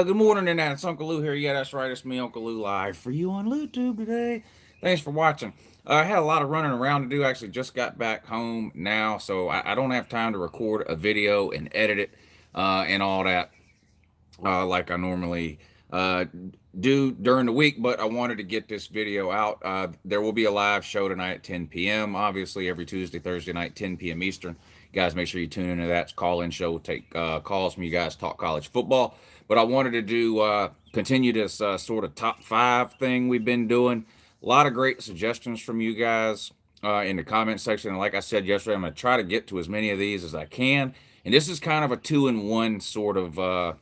Good morning, and it's Uncle Lou here. Yeah, that's right. It's me, Uncle Lou, live for you on YouTube today. Thanks for watching. I had a lot of running around to do. Actually, just got back home now, so I don't have time to record a video and edit it and all that like I normally uh, do during the week. But I wanted to get this video out. There will be a live show tonight at 10 p.m. Obviously, every Tuesday, Thursday night, 10 p.m. Eastern. You guys, make sure you tune into that. It's a call-in show. We'll take calls from you guys, talk college football. But I wanted to do continue this sort of top five thing we've been doing. A lot of great suggestions from you guys in the comment section. And like I said yesterday, I'm going to try to get to as many of these as I can. And this is kind of a two-in-one sort of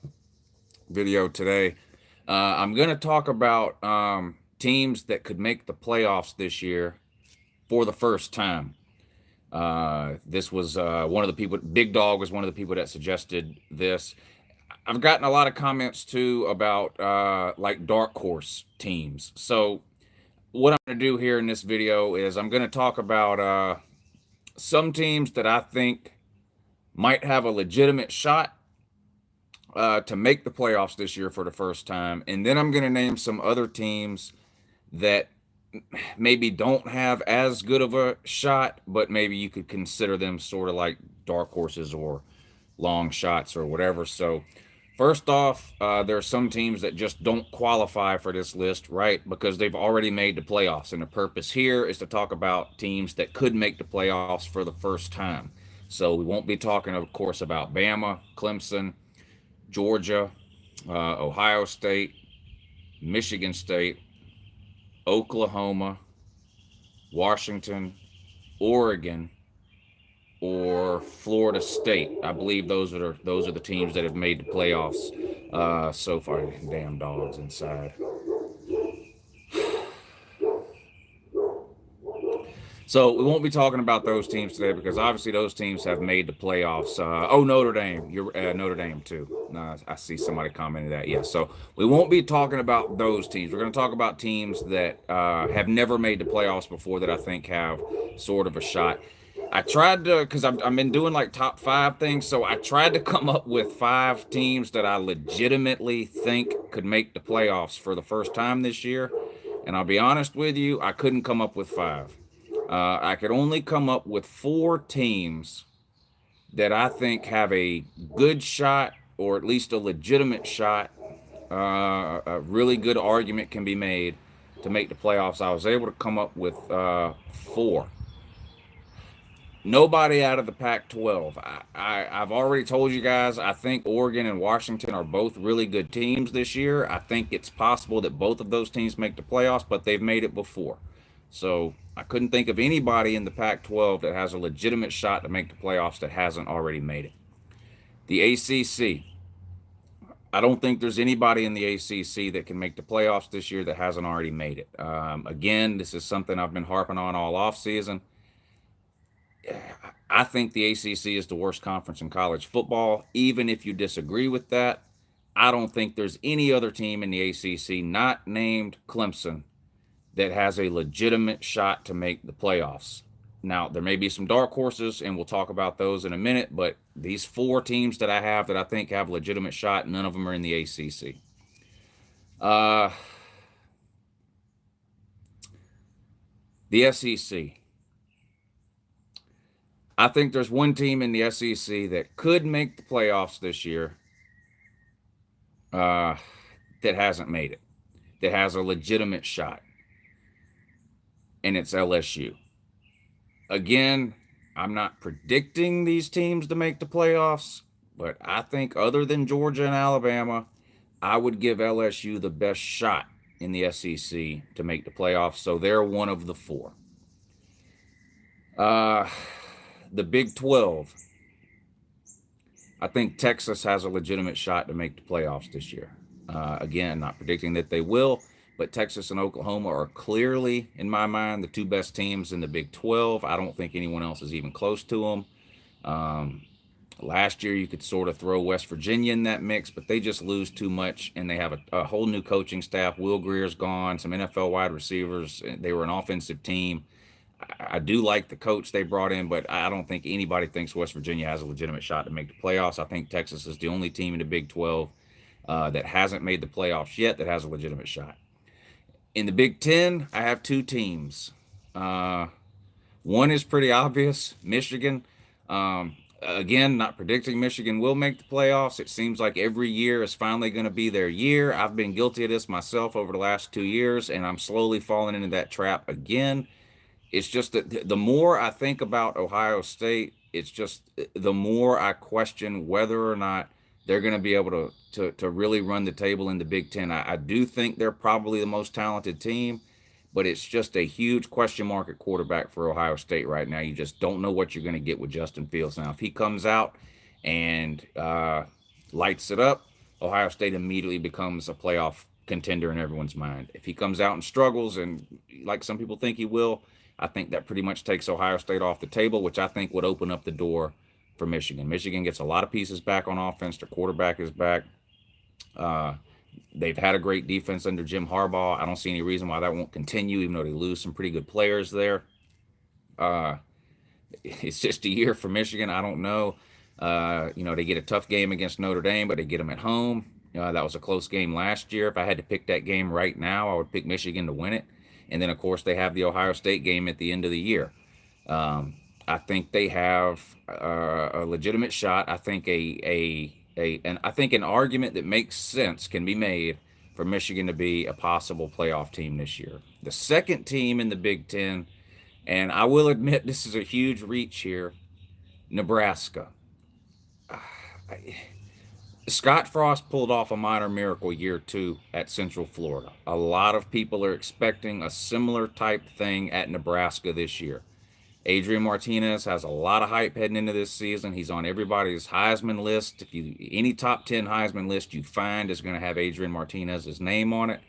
video today. I'm going to talk about teams that could make the playoffs this year for the first time. This was one of the people, Big Dog was one of the people that suggested this. I've gotten a lot of comments too about like dark horse teams. So what I'm going to do here in this video is I'm going to talk about some teams that I think might have a legitimate shot to make the playoffs this year for the first time. And then I'm going to name some other teams that maybe don't have as good of a shot, but maybe you could consider them sort of like dark horses or long shots or whatever. So first off, there are some teams that just don't qualify for this list, right? Because they've already made the playoffs. And the purpose here is to talk about teams that could make the playoffs for the first time. So we won't be talking, of course, about Bama, Clemson, Georgia, Ohio State, Michigan State, Oklahoma, Washington, Oregon, or Florida State. I believe those are the teams that have made the playoffs so far. Damn dogs inside. So we won't be talking about those teams today because obviously those teams have made the playoffs. Notre Dame, you're Notre Dame too. I see somebody commented that. Yeah, so we won't be talking about those teams. We're going to talk about teams that have never made the playoffs before that I think have sort of a shot. I tried to, because I've been doing like top five things, so I tried to come up with five teams that I legitimately think could make the playoffs for the first time this year. And I'll be honest with you, I couldn't come up with five. I could only come up with four teams that I think have a good shot, or at least a legitimate shot. A really good argument can be made to make the playoffs. I was able to come up with four. Nobody out of the Pac-12. I've already told you guys, I think Oregon and Washington are both really good teams this year. I think it's possible that both of those teams make the playoffs, but they've made it before. So I couldn't think of anybody in the Pac-12 that has a legitimate shot to make the playoffs that hasn't already made it. The ACC. I don't think there's anybody in the ACC that can make the playoffs this year that hasn't already made it. Again, this is something I've been harping on all offseason. I think the ACC is the worst conference in college football. Even if you disagree with that, I don't think there's any other team in the ACC not named Clemson that has a legitimate shot to make the playoffs. Now, there may be some dark horses, and we'll talk about those in a minute, but these four teams that I have that I think have a legitimate shot, none of them are in the ACC. The SEC. I think there's one team in the SEC that could make the playoffs this year that hasn't made it, that has a legitimate shot, and it's LSU. Again, I'm not predicting these teams to make the playoffs, but I think other than Georgia and Alabama, I would give LSU the best shot in the SEC to make the playoffs, so they're one of the four. The Big 12. I think Texas has a legitimate shot to make the playoffs this year. Again, not predicting that they will, but Texas and Oklahoma are clearly, in my mind, the two best teams in the Big 12. I don't think anyone else is even close to them. Last year, you could sort of throw West Virginia in that mix, but they just lose too much, and they have a whole new coaching staff. Will Greer's gone, some NFL wide receivers. They were an offensive team. I do like the coach they brought in, but I don't think anybody thinks West Virginia has a legitimate shot to make the playoffs. I think Texas is the only team in the Big 12 that hasn't made the playoffs yet that has a legitimate shot. In the Big Ten, I have two teams. Uh, One is pretty obvious, Michigan. Again, not predicting Michigan will make the playoffs. It seems like every year is finally going to be their year. I've been guilty of this myself over the last 2 years, and I'm slowly falling into that trap again. It's just that the more I think about Ohio State, it's just the more I question whether or not they're going to be able to really run the table in the Big Ten. I do think they're probably the most talented team, but it's just a huge question mark at quarterback for Ohio State right now. You just don't know what you're going to get with Justin Fields. Now, if he comes out and lights it up, Ohio State immediately becomes a playoff contender in everyone's mind. If he comes out and struggles, and like some people think he will, I think that pretty much takes Ohio State off the table, which I think would open up the door for Michigan. Michigan gets a lot of pieces back on offense. Their quarterback is back. Uh, they've had a great defense under Jim Harbaugh. I don't see any reason why that won't continue, even though they lose some pretty good players there. Uh, it's just a year for Michigan. I don't know. They get a tough game against Notre Dame, but they get them at home. That was a close game last year. If I had to pick that game right now, I would pick Michigan to win it. And then, of course, they have the Ohio State game at the end of the year. I think they have a legitimate shot. I think I think an argument that makes sense can be made for Michigan to be a possible playoff team this year. The second team in the Big Ten, and I will admit this is a huge reach here, Nebraska. Scott Frost pulled off a minor miracle year 2 at Central Florida. A lot of people are expecting a similar type thing at Nebraska this year. Adrian Martinez has a lot of hype heading into this season. He's on everybody's Heisman list. Any top 10 Heisman list you find is going to have Adrian Martinez's name on it.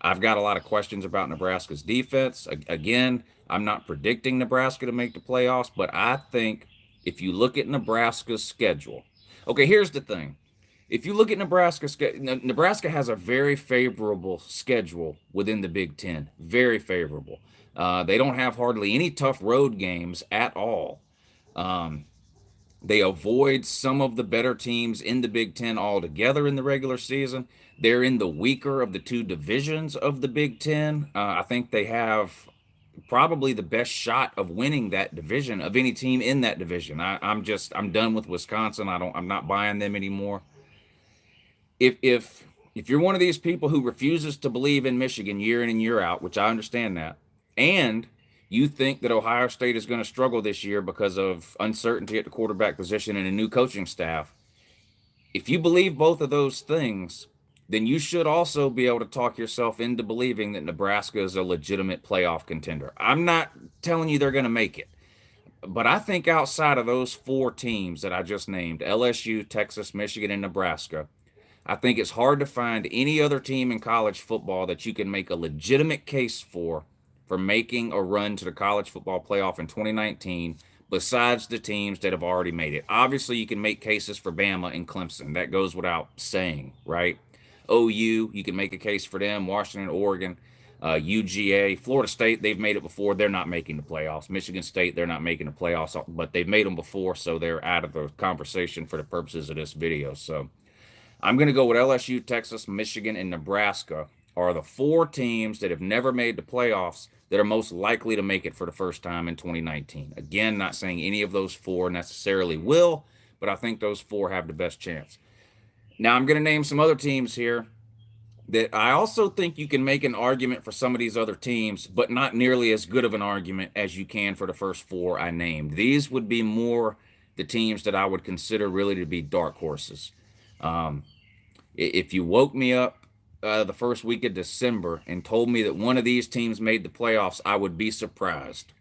I've got a lot of questions about Nebraska's defense. Again, I'm not predicting Nebraska to make the playoffs, but I think if you look at Nebraska's schedule, okay, here's the thing. If you look at Nebraska has a very favorable schedule within the Big Ten. Very favorable. They don't have hardly any tough road games at all. They avoid some of the better teams in the Big Ten altogether in the regular season. They're in the weaker of the two divisions of the Big Ten. I think they have probably the best shot of winning that division of any team in that division. I'm done with Wisconsin. I'm not buying them anymore. If you're one of these people who refuses to believe in Michigan year in and year out, which I understand that, and you think that Ohio State is going to struggle this year because of uncertainty at the quarterback position and a new coaching staff, if you believe both of those things, then you should also be able to talk yourself into believing that Nebraska is a legitimate playoff contender. I'm not telling you they're going to make it, but I think outside of those 4 teams that I just named, LSU, Texas, Michigan, and Nebraska, I think it's hard to find any other team in college football that you can make a legitimate case for making a run to the college football playoff in 2019 besides the teams that have already made it. Obviously, you can make cases for Bama and Clemson. That goes without saying, right? OU, you can make a case for them. Washington, Oregon, UGA, Florida State, they've made it before. They're not making the playoffs. Michigan State, they're not making the playoffs, but they've made them before, so they're out of the conversation for the purposes of this video. So I'm going to go with LSU, Texas, Michigan, and Nebraska are the 4 teams that have never made the playoffs that are most likely to make it for the first time in 2019. Again, not saying any of those 4 necessarily will, but I think those 4 have the best chance. Now, I'm going to name some other teams here that I also think you can make an argument for some of these other teams, but not nearly as good of an argument as you can for the first 4 I named. These would be more the teams that I would consider really to be dark horses. If you woke me up the first week of December and told me that one of these teams made the playoffs, I would be surprised.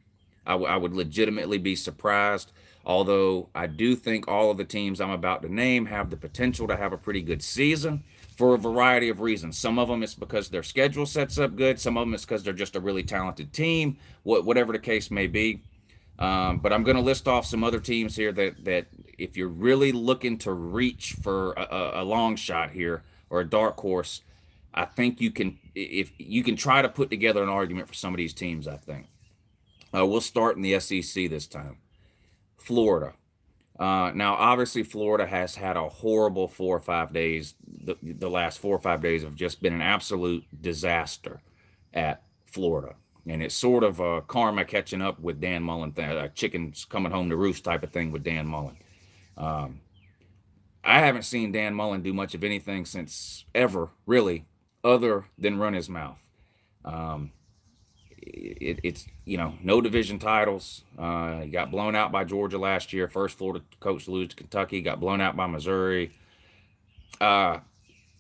I would legitimately be surprised, although I do think all of the teams I'm about to name have the potential to have a pretty good season for a variety of reasons. Some of them it's because their schedule sets up good. Some of them it's because they're just a really talented team, whatever the case may be. But I'm going to list off some other teams here that if you're really looking to reach for a long shot here or a dark horse, I think you can try to put together an argument for some of these teams, I think. We'll start in the SEC this time. Florida. Now, obviously, Florida has had a horrible 4 or 5 days. The last 4 or 5 days have just been an absolute disaster at Florida. And it's sort of a karma catching up with Dan Mullen, chickens coming home to roost type of thing with Dan Mullen. I haven't seen Dan Mullen do much of anything since ever, really, other than run his mouth. Um, it's no division titles. He got blown out by Georgia last year. First Florida coach to lose to Kentucky. Got blown out by Missouri. Uh,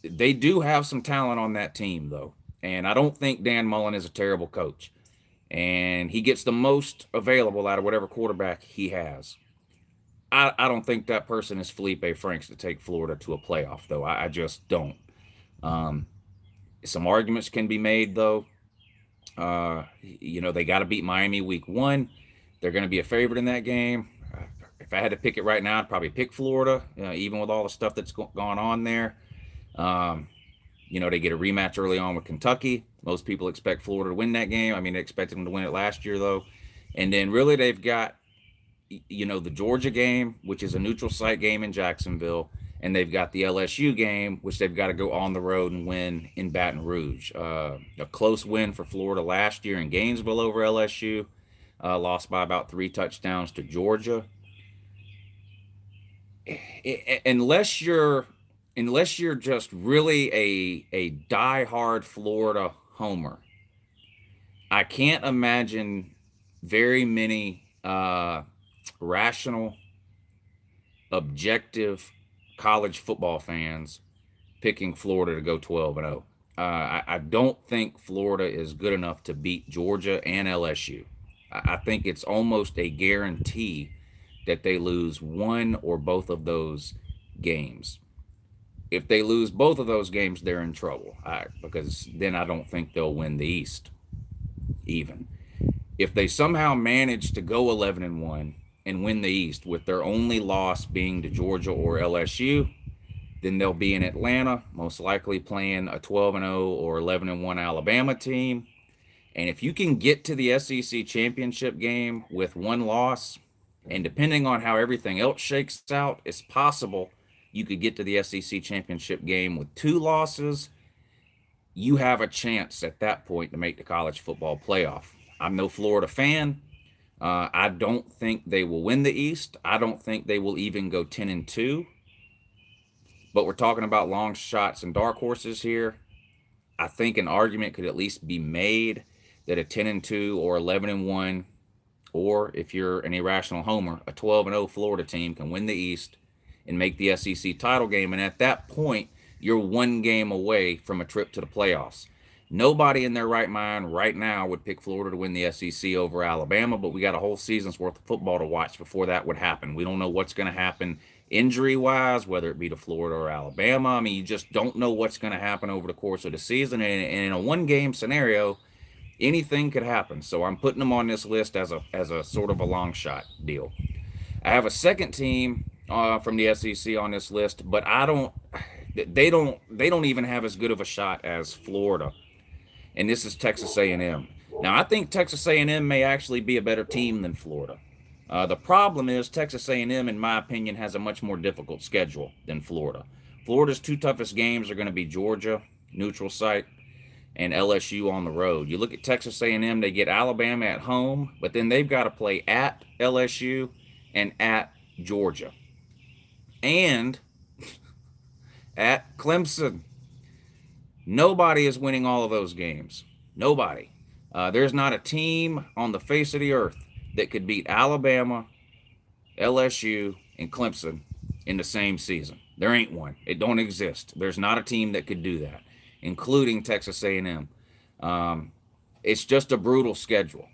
they do have some talent on that team though, and I don't think Dan Mullen is a terrible coach. And he gets the most available out of whatever quarterback he has. I don't think that person is Felipe Franks to take Florida to a playoff though. I just don't. Um, some arguments can be made though. They got to beat Miami week 1. They're going to be a favorite in that game. If I had to pick it right now, I'd probably pick Florida, even with all the stuff that's gone on there. They get a rematch early on with Kentucky. Most people expect Florida to win that game. I mean, they expected them to win it last year, though. And then really they've got, the Georgia game, which is a neutral site game in Jacksonville. And they've got the LSU game, which they've got to go on the road and win in Baton Rouge. A close win for Florida last year in Gainesville over LSU. Lost by about 3 touchdowns to Georgia. Unless you're just really a diehard Florida homer, I can't imagine very many rational, objective college football fans picking Florida to go 12-0. I don't think Florida is good enough to beat Georgia and LSU. I think it's almost a guarantee that they lose one or both of those games. If they lose both of those games, they're in trouble, because then I don't think they'll win the East even. If they somehow manage to go 11-1 and win the East with their only loss being to Georgia or LSU, then they'll be in Atlanta, most likely playing a 12-0 or 11-1 Alabama team. And if you can get to the SEC championship game with one loss, and depending on how everything else shakes out, it's possible you could get to the SEC championship game with 2 losses. You have a chance at that point to make the college football playoff. I'm no Florida fan. I don't think they will win the East. I don't think they will even go 10-2. But we're talking about long shots and dark horses here. I think an argument could at least be made that a 10-2 or 11-1, or if you're an irrational homer, a 12-0 Florida team can win the East and make the SEC title game. And at that point, you're 1 game away from a trip to the playoffs. Nobody in their right mind right now would pick Florida to win the SEC over Alabama, but we got a whole season's worth of football to watch before that would happen. We don't know what's going to happen injury-wise, whether it be to Florida or Alabama. I mean, you just don't know what's going to happen over the course of the season. And in a 1-game scenario, anything could happen. So I'm putting them on this list as a sort of a long shot deal. I have a second team from the SEC on this list, but they don't even have as good of a shot as Florida. And this is Texas A&M. Now, I think Texas A&M may actually be a better team than Florida. The problem is Texas A&M, in my opinion, has a much more difficult schedule than Florida. Florida's 2 toughest games are going to be Georgia, neutral site, and LSU on the road. You look at Texas A&M, they get Alabama at home, but then they've got to play at LSU and at Georgia. And at Clemson. Nobody is winning all of those games. Nobody. There's not a team on the face of the earth that could beat Alabama, LSU, and Clemson in the same season. There ain't one. It don't exist. There's not a team that could do that, including Texas A&M. It's just a brutal schedule.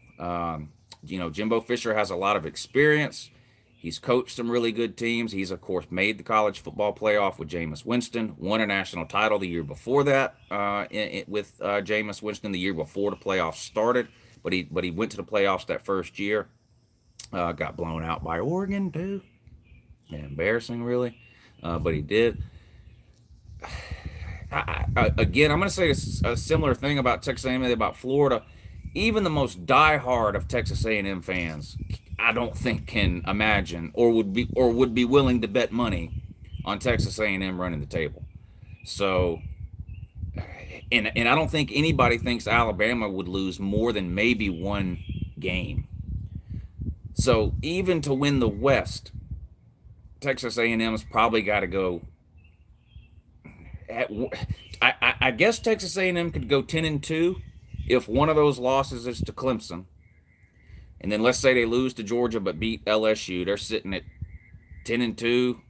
Jimbo Fisher has a lot of experience. He's coached some really good teams. He's, of course, made the college football playoff with Jameis Winston, won a national title the year before that with Jameis Winston the year before the playoffs started. But he went to the playoffs that first year. Got blown out by Oregon, too. Embarrassing, really. But he did. Again, I'm going to say a similar thing about Texas A&M, about Florida. Even the most diehard of Texas A&M fans I don't think can imagine or would be willing to bet money on Texas A&M running the table. So, and I don't think anybody thinks Alabama would lose more than maybe one game. So even to win the West, Texas A&M's probably got to go. I guess Texas A&M could go 10-2 if one of those losses is to Clemson, and then let's say they lose to Georgia but beat LSU. They're sitting at 10-2,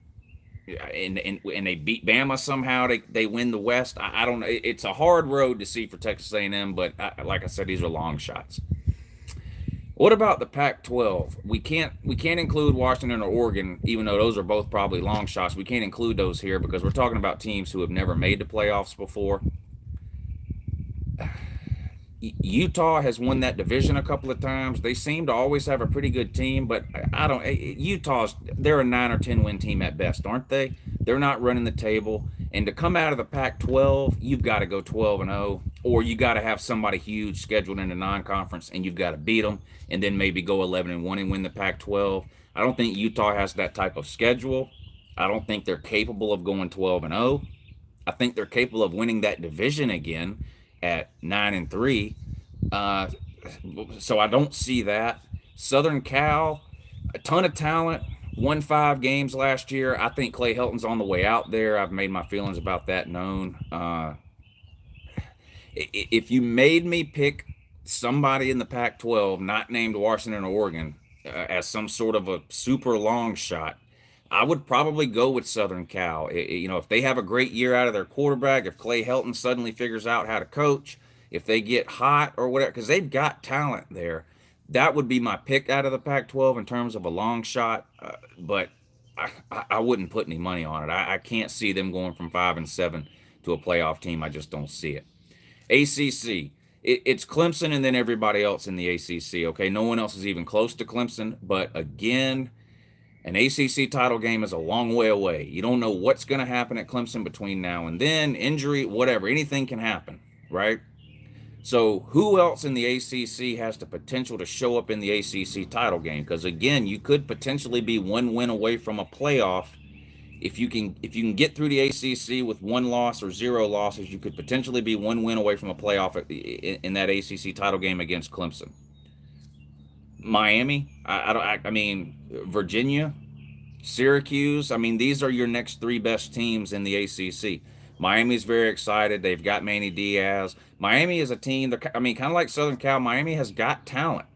and they beat Bama somehow. They win the West. I don't know. It's a hard road to see for Texas A&M, but like I said, these are long shots. What about the Pac-12? We can't include Washington or Oregon, even though those are both probably long shots. We can't include those here because we're talking about teams who have never made the playoffs before. Utah has won that division a couple of times. They seem to always have a pretty good team, but I don't. They're a 9 or 10 win team at best, aren't they? They're not running the table. And to come out of the Pac-12, you've got to go 12-0, or you got to have somebody huge scheduled in the non-conference, and you've got to beat them, and then maybe go 11-1 and win the Pac-12. I don't think Utah has that type of schedule. I don't think they're capable of going 12-0. I think they're capable of winning that division again at 9-3. So I don't see that. Southern Cal, a ton of talent, won 5 games last year. I think Clay Helton's on the way out there. I've made my feelings about that known. If you made me pick somebody in the Pac-12 not named Washington or Oregon as some sort of a super long shot, I would probably go with Southern Cal. If they have a great year out of their quarterback, if Clay Helton suddenly figures out how to coach, if they get hot or whatever, because they've got talent there, that would be my pick out of the Pac-12 in terms of a long shot. But I wouldn't put any money on it. I can't see them going from 5-7 to a playoff team. I just don't see it. ACC. It's Clemson and then everybody else in the ACC. Okay, no one else is even close to Clemson. But again, an ACC title game is a long way away. You don't know what's going to happen at Clemson between now and then. Injury, whatever, anything can happen, right? So who else in the ACC has the potential to show up in the ACC title game? Because again, you could potentially be one win away from a playoff. If you can get through the ACC with 1 loss or 0 losses, you could potentially be 1 win away from a playoff in that ACC title game against Clemson. Miami, I mean, Virginia, Syracuse. I mean, these are your next 3 best teams in the ACC. Miami's very excited. They've got Manny Diaz. Miami is a team that, I mean, kind of like Southern Cal, Miami has got talent.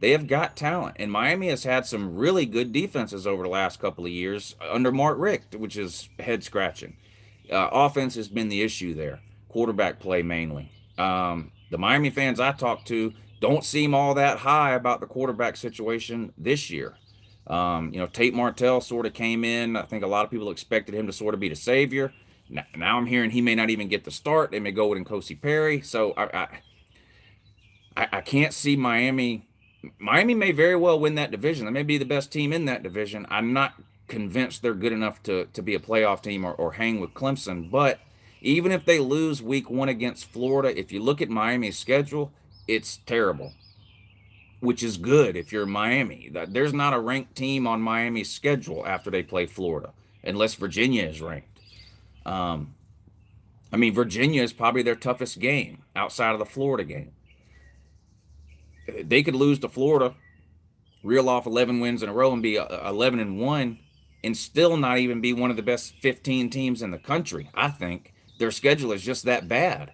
They have got talent. And Miami has had some really good defenses over the last couple of years under Mark Richt, which is head-scratching. Offense has been the issue there. Quarterback play mainly. The Miami fans I talk to don't seem all that high about the quarterback situation this year. Tate Martell sort of came in. I think a lot of people expected him to sort of be the savior. Now I'm hearing he may not even get the start. They may go with N'Kosi Perry. So I can't see Miami. Miami may very well win that division. They may be the best team in that division. I'm not convinced they're good enough to be a playoff team or hang with Clemson. But even if they lose week 1 against Florida, if you look at Miami's schedule, it's terrible, which is good if you're Miami. There's not a ranked team on Miami's schedule after they play Florida, unless Virginia is ranked. I mean, Virginia is probably their toughest game outside of the Florida game. They could lose to Florida, reel off 11 wins in a row and be 11-1 and still not even be one of the best 15 teams in the country. I think their schedule is just that bad.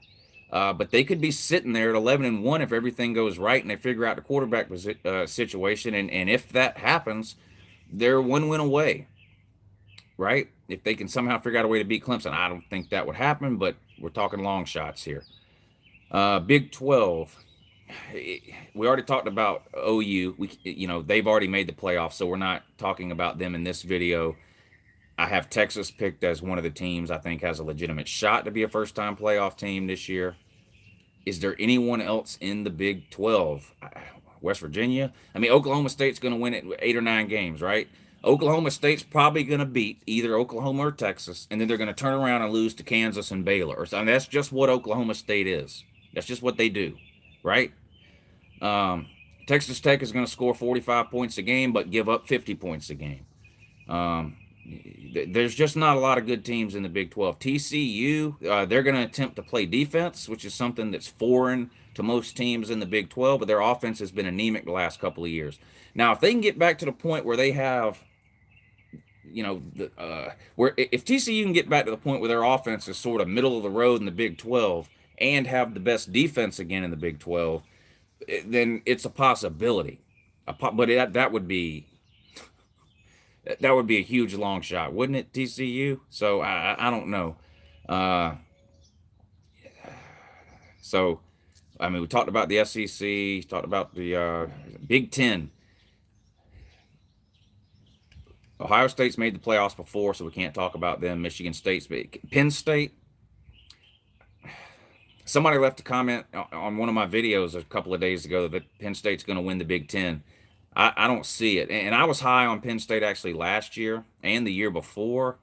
But they could be sitting there at 11-1 if everything goes right and they figure out the quarterback situation. And if that happens, they're 1 win away, right? If they can somehow figure out a way to beat Clemson. I don't think that would happen, but we're talking long shots here. Big 12. We already talked about OU. They've already made the playoffs, so we're not talking about them in this video. I have Texas picked as one of the teams I think has a legitimate shot to be a first-time playoff team this year. Is there anyone else in the Big 12? West Virginia? I mean, Oklahoma State's going to win it 8 or 9 games, right? Oklahoma State's probably going to beat either Oklahoma or Texas, and then they're going to turn around and lose to Kansas and Baylor. And that's just what Oklahoma State is. That's just what they do, right? Texas Tech is going to score 45 points a game, but give up 50 points a game. There's just not a lot of good teams in the Big 12. TCU, they're going to attempt to play defense, which is something that's foreign to most teams in the Big 12, but their offense has been anemic the last couple of years. Now, if they can get back to the point where they have, where if TCU can get back to the point where their offense is sort of middle of the road in the Big 12 and have the best defense again in the Big 12, then it's a possibility. But that would be a huge long shot, wouldn't it, TCU? So I don't know. So, I mean, we talked about the SEC, talked about the Big Ten. Ohio State's made the playoffs before, so we can't talk about them. Michigan State's Penn State. Somebody left a comment on one of my videos a couple of days ago that Penn State's going to win the Big Ten. I don't see it. And I was high on Penn State actually last year and the year before.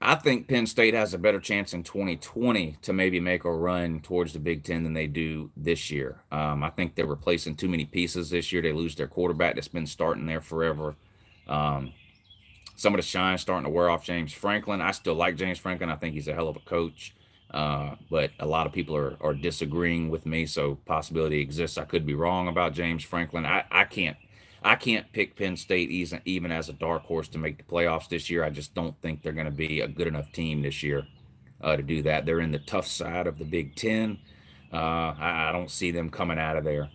I think Penn State has a better chance in 2020 to maybe make a run towards the Big Ten than they do this year. I think they're replacing too many pieces this year. They lose their quarterback that's been starting there forever. Some of the shine starting to wear off James Franklin. I still like James Franklin. I think he's a hell of a coach. But a lot of people are disagreeing with me, so possibility exists. I could be wrong about James Franklin. I can't pick Penn State even as a dark horse to make the playoffs this year. I just don't think they're going to be a good enough team this year to do that. They're in the tough side of the Big Ten. I don't see them coming out of there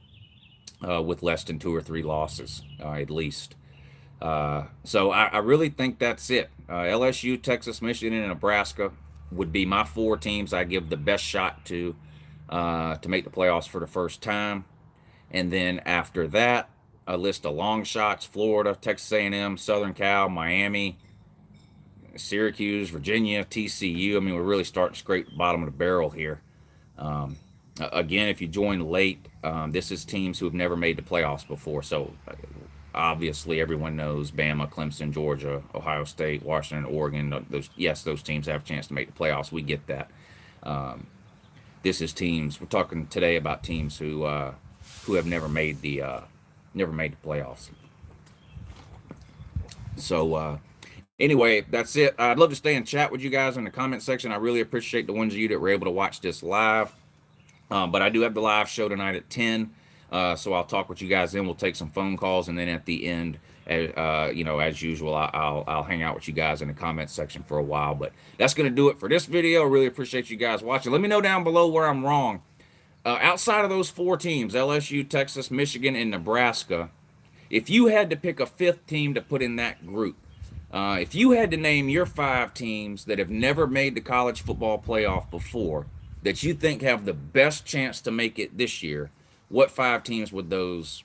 with less than 2 or 3 losses at least. So I really think that's it. LSU, Texas, Michigan, and Nebraska would be my 4 teams I give the best shot to make the playoffs for the first time. And then after that, a list of long shots: Florida, Texas A&M, Southern Cal, Miami, Syracuse, Virginia, TCU. I mean, we're really starting to scrape the bottom of the barrel here. Again, if you join late, this is teams who have never made the playoffs before. So obviously everyone knows Bama, Clemson, Georgia, Ohio State, Washington, Oregon. Those teams have a chance to make the playoffs. We get that. This is teams. We're talking today about teams who have never made the playoffs. So anyway, that's it. I'd love to stay and chat with you guys in the comment section. I really appreciate the ones of you that were able to watch this live. But I do have the live show tonight at 10. So I'll talk with you guys then. We'll take some phone calls, and then at the end, as usual, I'll hang out with you guys in the comment section for a while. But that's going to do it for this video. I really appreciate you guys watching. Let me know down below where I'm wrong. Outside of those 4 teams, LSU, Texas, Michigan, and Nebraska, if you had to pick a 5th team to put in that group, if you had to name your 5 teams that have never made the college football playoff before, that you think have the best chance to make it this year, what 5 teams would those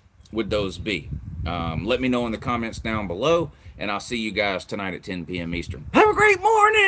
be? Let me know in the comments down below, and I'll see you guys tonight at 10 p.m. Eastern. Have a great morning!